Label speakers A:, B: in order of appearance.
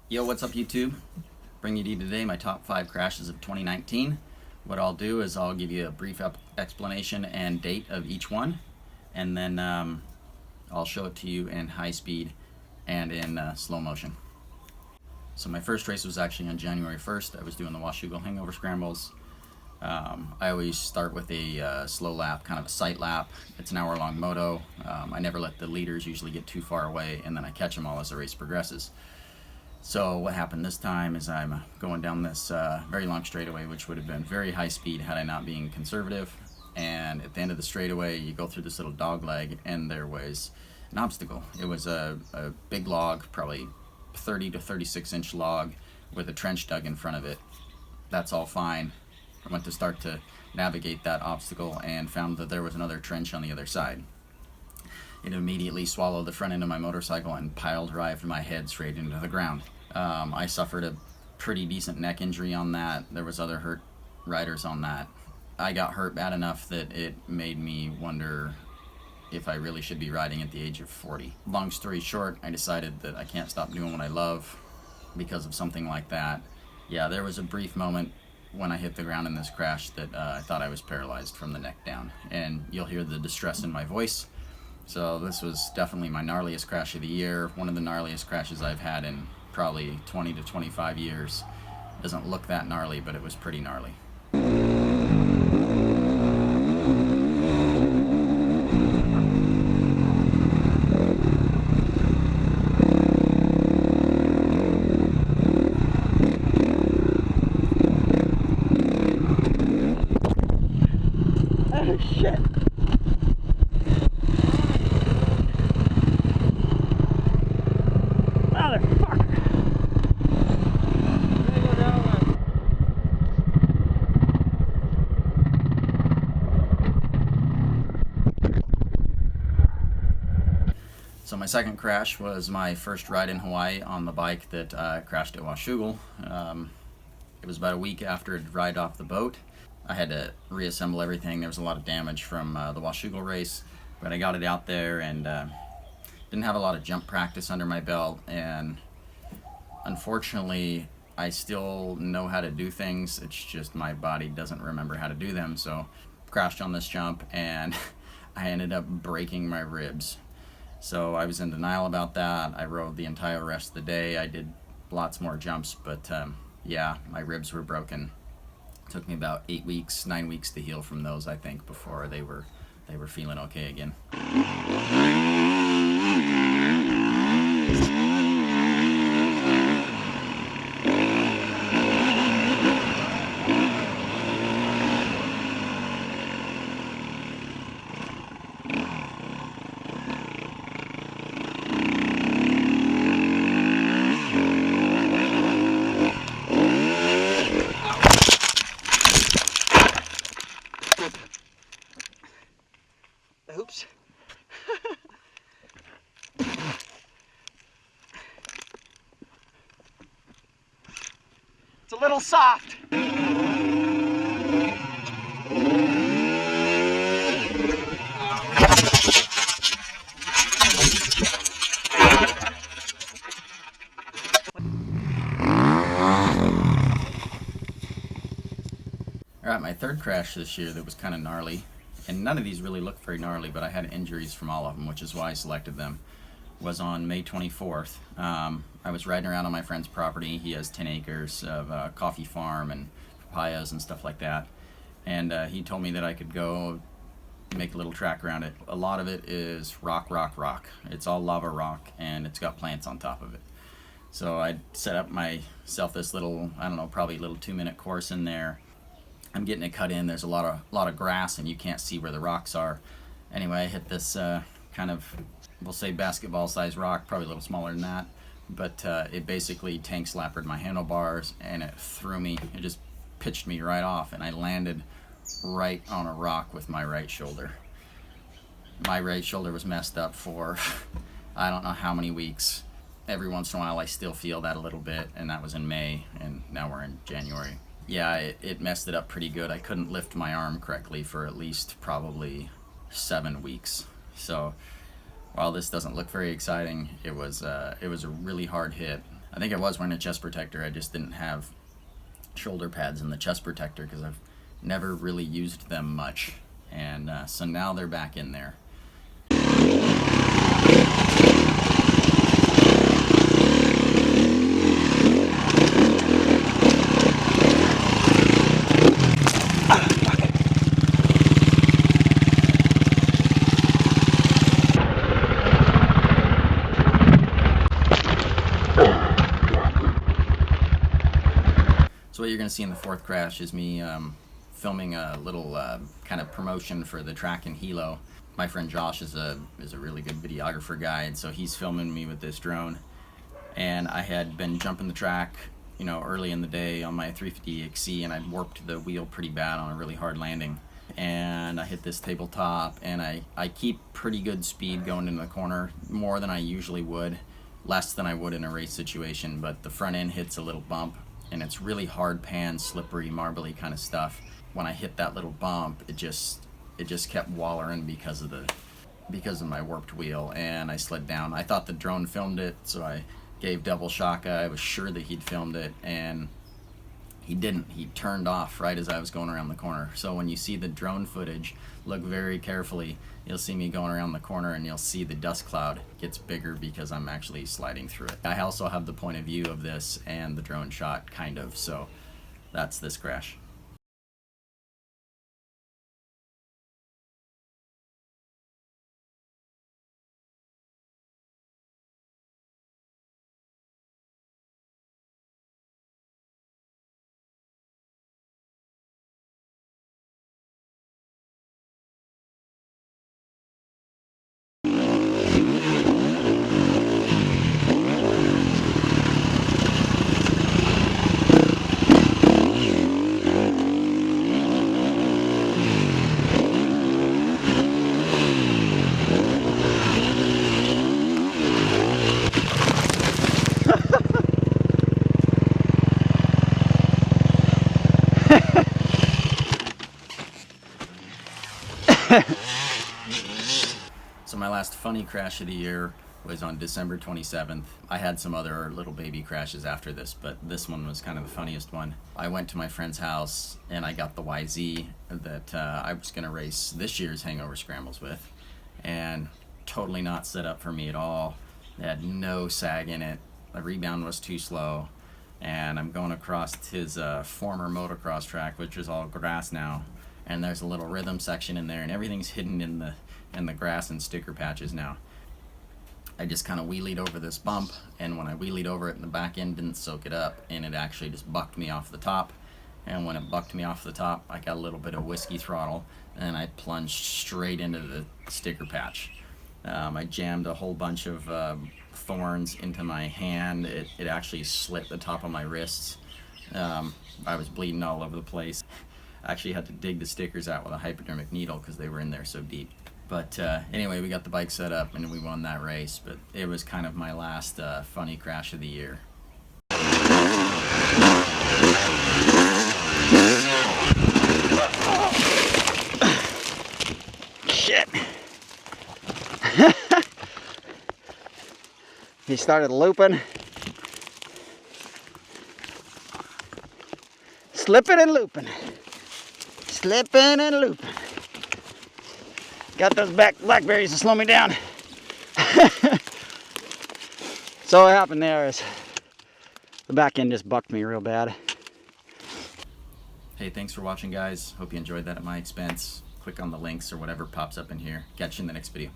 A: Yo, what's up YouTube? Bringing to you today my top 5 crashes of 2019. What I'll do is I'll give you a brief explanation and date of each one, and then I'll show it to you in high speed and in slow motion. So my first race was actually on January 1st. I was doing the Washougal Hangover Scrambles. I always start with a slow lap, kind of a sight lap. It's an hour-long moto. I never let the leaders usually get too far away, and then I catch them all as the race progresses. So what happened this time is I'm going down this very long straightaway, which would have been very high speed had I not been conservative. And at the end of the straightaway, you go through this little dog leg, and there was an obstacle. It was a big log, probably 30 to 36 inch log with a trench dug in front of it. That's all fine. I went to start to navigate that obstacle and found that there was another trench on the other side. It immediately swallowed the front end of my motorcycle and pile-drived my head straight into the ground. I suffered a pretty decent neck injury on that. There was other hurt riders on that. I got hurt bad enough that it made me wonder if I really should be riding at the age of 40. Long story short, I decided that I can't stop doing what I love because of something like that. Yeah, there was a brief moment when I hit the ground in this crash that I thought I was paralyzed from the neck down. And you'll hear the distress in my voice. So this was definitely my gnarliest crash of the year, one of the gnarliest crashes I've had in probably 20 to 25 years. Doesn't look that gnarly, but it was pretty gnarly.
B: Oh shit!
A: So my second crash was my first ride in Hawaii on the bike that crashed at Washougal. It was about a week after it arrived off the boat. I had to reassemble everything. There was a lot of damage from the Washougal race, but I got it out there and didn't have a lot of jump practice under my belt, and unfortunately I still know how to do things. It's just my body doesn't remember how to do them. So crashed on this jump and I ended up breaking my ribs. So I was in denial about that. I rode the entire rest of the day. I did lots more jumps, but yeah, my ribs were broken. It took me about 8 weeks, 9 weeks to heal from those, I think, before they were feeling okay again.
B: Oops. It's a little soft.
A: Alright, my third crash this year that was kind of gnarly, and none of these really looked very gnarly, but I had injuries from all of them, which is why I selected them, was on May 24th. I was riding around on my friend's property. He has 10 acres of coffee farm and papayas and stuff like that, and he told me that I could go make a little track around it. A lot of it is rock. It's all lava rock, and it's got plants on top of it. So I set up myself this little, I don't know, probably a little 2-minute course in there. I'm getting it cut in. There's a lot of grass, and you can't see where the rocks are. Anyway, I hit this kind of, we'll say basketball-sized rock, probably a little smaller than that, but it basically tank slappered my handlebars, and it threw me. It just pitched me right off, and I landed right on a rock with my right shoulder. My right shoulder was messed up for I don't know how many weeks. Every once in a while I still feel that a little bit, and that was in May, and now we're in January. Yeah, it messed it up pretty good. I couldn't lift my arm correctly for at least probably 7 weeks. So while this doesn't look very exciting, it was a really hard hit. I think I was wearing a chest protector. I just didn't have shoulder pads in the chest protector because I've never really used them much. And so now they're back in there. So what you're going to see in the fourth crash is me filming a little kind of promotion for the track in Hilo. My friend Josh is a really good videographer guy, and so he's filming me with this drone. And I had been jumping the track, you know, early in the day on my 350 XC, and I'd warped the wheel pretty bad on a really hard landing. And I hit this tabletop, and I keep pretty good speed going into the corner, more than I usually would, less than I would in a race situation, but the front end hits a little bump, and it's really hard pan, slippery, marbly kind of stuff. When I hit that little bump, it just kept wallering because of my warped wheel, and I slid down. I thought the drone filmed it, so I gave double shaka. I was sure that he'd filmed it, and he didn't. He turned off right as I was going around the corner. So when you see the drone footage, look very carefully. You'll see me going around the corner, and you'll see the dust cloud gets bigger because I'm actually sliding through it. I also have the point of view of this and the drone shot, kind of, so that's this crash. So my last funny crash of the year was on December 27th. I had some other little baby crashes after this, but this one was kind of the funniest one. I went to my friend's house and I got the YZ that I was going to race this year's Hangover Scrambles with, and totally not set up for me at all. It had no sag in it. The rebound was too slow, and I'm going across his former motocross track, which is all grass now, and there's a little rhythm section in there, and everything's hidden in the grass and sticker patches now. I just kind of wheelied over this bump, and when I wheelied over it, the back end didn't soak it up, and it actually just bucked me off the top. And when it bucked me off the top, I got a little bit of whiskey throttle, and I plunged straight into the sticker patch. I jammed a whole bunch of thorns into my hand. It actually slit the top of my wrists. I was bleeding all over the place. I actually had to dig the stickers out with a hypodermic needle because they were in there so deep. But anyway, we got the bike set up and we won that race, but it was kind of my last funny crash of the year.
B: Shit. He started looping. Slipping and looping. Slipping and looping. Got those blackberries to slow me down. So what happened there is the back end just bucked me real bad.
A: Hey, thanks for watching, guys. Hope you enjoyed that at my expense. Click on the links or whatever pops up in here. Catch you in the next video.